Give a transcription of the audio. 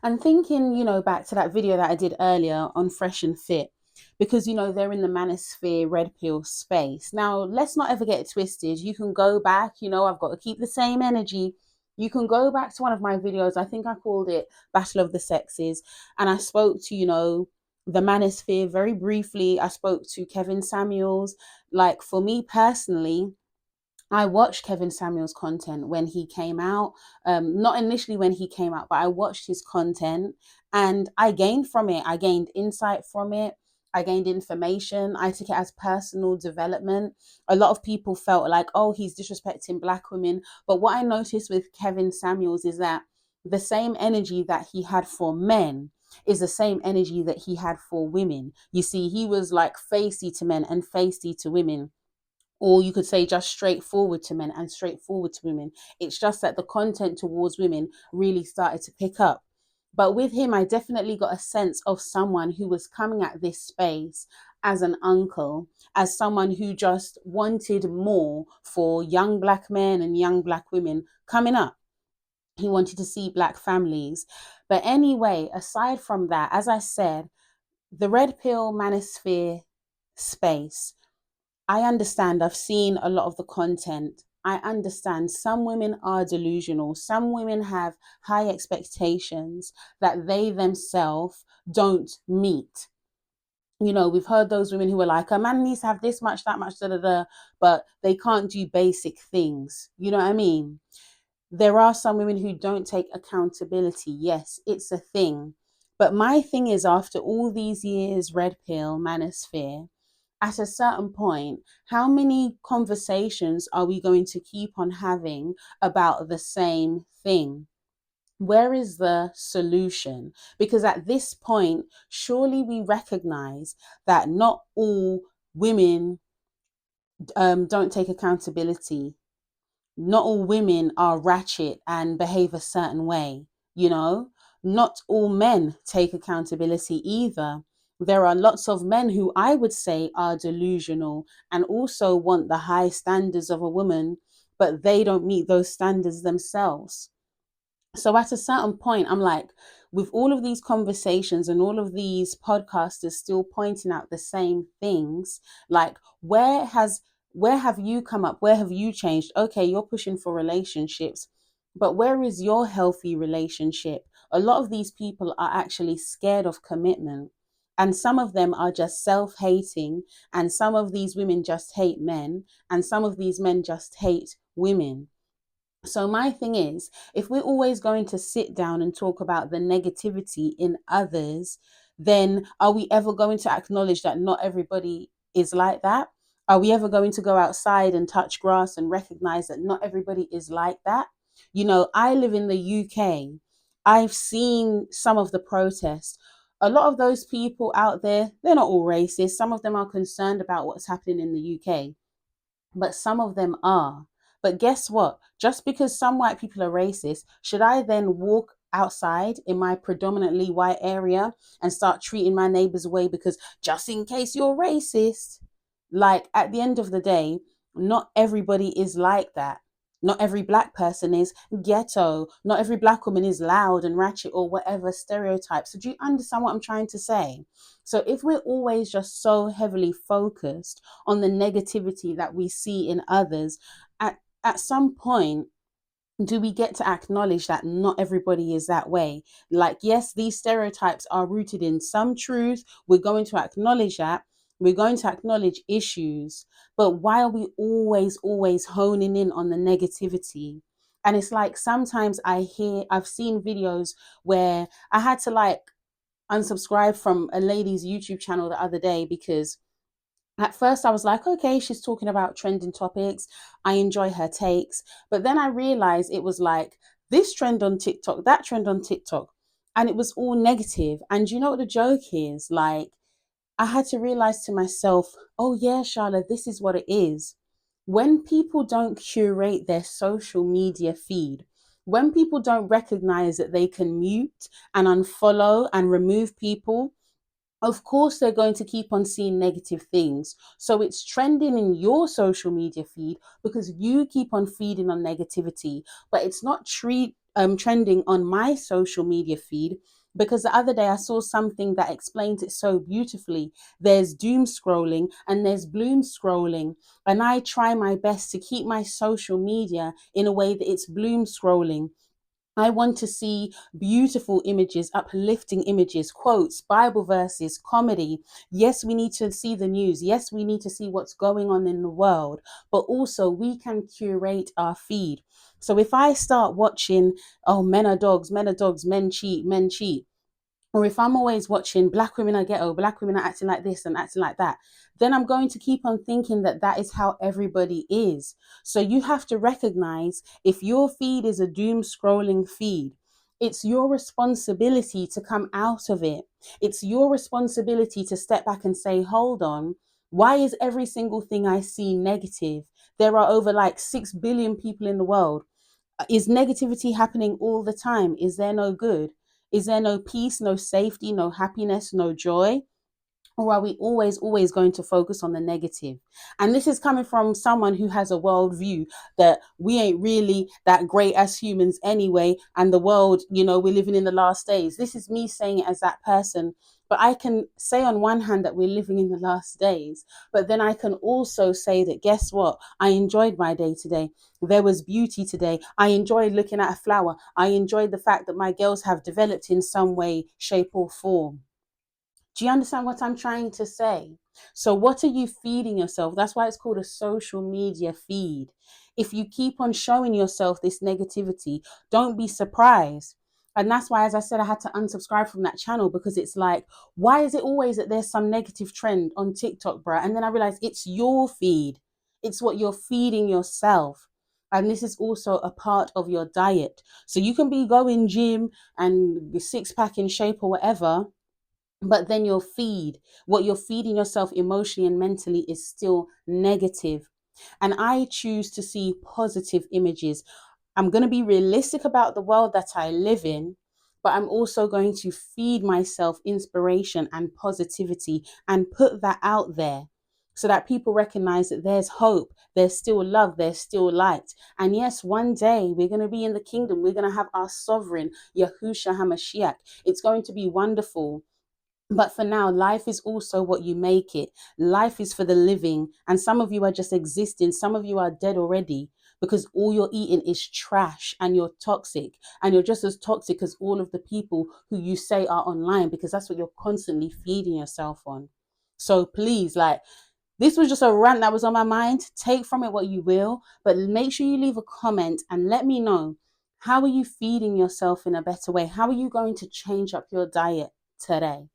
And thinking, back to that video that I did earlier on Fresh and Fit, because, they're in the manosphere red pill space. Now, let's not ever get it twisted. You can go back, I've got to keep the same energy. You can go back to one of my videos. I think I called it Battle of the Sexes. And I spoke to, the manosphere very briefly. I spoke to Kevin Samuels. Like, for me personally, I watched Kevin Samuel's content when he came out. Not initially when he came out, but I watched his content and I gained from it. I gained insight from it. I gained information. I took it as personal development. A lot of people felt like, oh, he's disrespecting Black women. But what I noticed with Kevin Samuels is that the same energy that he had for men is the same energy that he had for women. You see, he was like facey to men and facey to women, or you could say just straightforward to men and straightforward to women. It's just that the content towards women really started to pick up. But with him, I definitely got a sense of someone who was coming at this space as an uncle, as someone who just wanted more for young Black men and young Black women coming up. He wanted to see Black families. But anyway, aside from that, as I said, the red pill manosphere space, I understand. I've seen a lot of the content. I understand some women are delusional. Some women have high expectations that they themselves don't meet. We've heard those women who are like, a man needs to have this much, that much, da da da, but they can't do basic things. You know what I mean? There are some women who don't take accountability. Yes, it's a thing. But my thing is, after all these years, red pill, manosphere, at a certain point, how many conversations are we going to keep on having about the same thing? Where is the solution? Because at this point, surely we recognize that not all women don't take accountability. Not all women are ratchet and behave a certain way, you know? Not all men take accountability either. There are lots of men who I would say are delusional and also want the high standards of a woman, but they don't meet those standards themselves. So at a certain point, I'm like, with all of these conversations and all of these podcasters still pointing out the same things, like where have you come up? Where have you changed? Okay, you're pushing for relationships, but where is your healthy relationship? A lot of these people are actually scared of commitment. And some of them are just self hating. And some of these women just hate men. And some of these men just hate women. So my thing is, if we're always going to sit down and talk about the negativity in others, then are we ever going to acknowledge that not everybody is like that? Are we ever going to go outside and touch grass and recognize that not everybody is like that? I live in the UK. I've seen some of the protests. A lot of those people out there, they're not all racist. Some of them are concerned about what's happening in the UK, but some of them are. But guess what? Just because some white people are racist, should I then walk outside in my predominantly white area and start treating my neighbors away because just in case you're racist? Like, at the end of the day, not everybody is like that. Not every Black person is ghetto. Not every Black woman is loud and ratchet or whatever stereotypes. So do you understand what I'm trying to say? So if we're always just so heavily focused on the negativity that we see in others, at some point, do we get to acknowledge that not everybody is that way? Like, yes, these stereotypes are rooted in some truth. We're going to acknowledge that. We're going to acknowledge issues. But why are we always honing in on the negativity? And it's like sometimes I've seen videos where I had to like unsubscribe from a lady's YouTube channel the other day because at first I was like, okay, she's talking about trending topics. I enjoy her takes. But then I realized it was like this trend on TikTok, that trend on TikTok, and it was all negative. And you know what the joke is? Like, I had to realize to myself, oh, yeah, Charlotte, this is what it is. When people don't curate their social media feed, when people don't recognize that they can mute and unfollow and remove people, of course they're going to keep on seeing negative things. So it's trending in your social media feed because you keep on feeding on negativity, but it's not trending on my social media feed, because the other day I saw something that explains it so beautifully. There's doom scrolling and there's bloom scrolling. And I try my best to keep my social media in a way that it's bloom scrolling. I want to see beautiful images, uplifting images, quotes, Bible verses, comedy. Yes, we need to see the news. Yes, we need to see what's going on in the world, but also we can curate our feed. So if I start watching, oh, men are dogs, men cheat, or if I'm always watching black women are ghetto, black women are acting like this and acting like that, then I'm going to keep on thinking that that is how everybody is. So you have to recognize if your feed is a doom scrolling feed, it's your responsibility to come out of it. It's your responsibility to step back and say, hold on, why is every single thing I see negative? There are over like 6 billion people in the world. Is negativity happening all the time? Is there no good? Is there no peace, no safety, no happiness, no joy? Or are we always going to focus on the negative? And this is coming from someone who has a worldview that we ain't really that great as humans anyway, and the world, we're living in the last days. This is me saying it as that person. But I can say on one hand that we're living in the last days, but then I can also say that, guess what? I enjoyed my day today. There was beauty today. I enjoyed looking at a flower. I enjoyed the fact that my girls have developed in some way, shape, or form. Do you understand what I'm trying to say? So, what are you feeding yourself? That's why it's called a social media feed. If you keep on showing yourself this negativity, don't be surprised. And that's why, as I said, I had to unsubscribe from that channel, because it's like, why is it always that there's some negative trend on TikTok, bruh? And then I realized it's your feed, it's what you're feeding yourself. And this is also a part of your diet. So you can be going gym and six pack in shape or whatever, but then your feed, what you're feeding yourself emotionally and mentally, is still negative. And I choose to see positive images. I'm going to be realistic about the world that I live in, but I'm also going to feed myself inspiration and positivity and put that out there so that people recognize that there's hope, there's still love, there's still light. And yes, one day we're going to be in the kingdom. We're going to have our sovereign, Yahushua HaMashiach. It's going to be wonderful. But for now, life is also what you make it. Life is for the living. And some of you are just existing. Some of you are dead already because all you're eating is trash and you're toxic. And you're just as toxic as all of the people who you say are online, because that's what you're constantly feeding yourself on. So please, this was just a rant that was on my mind. Take from it what you will, but make sure you leave a comment and let me know, how are you feeding yourself in a better way? How are you going to change up your diet today?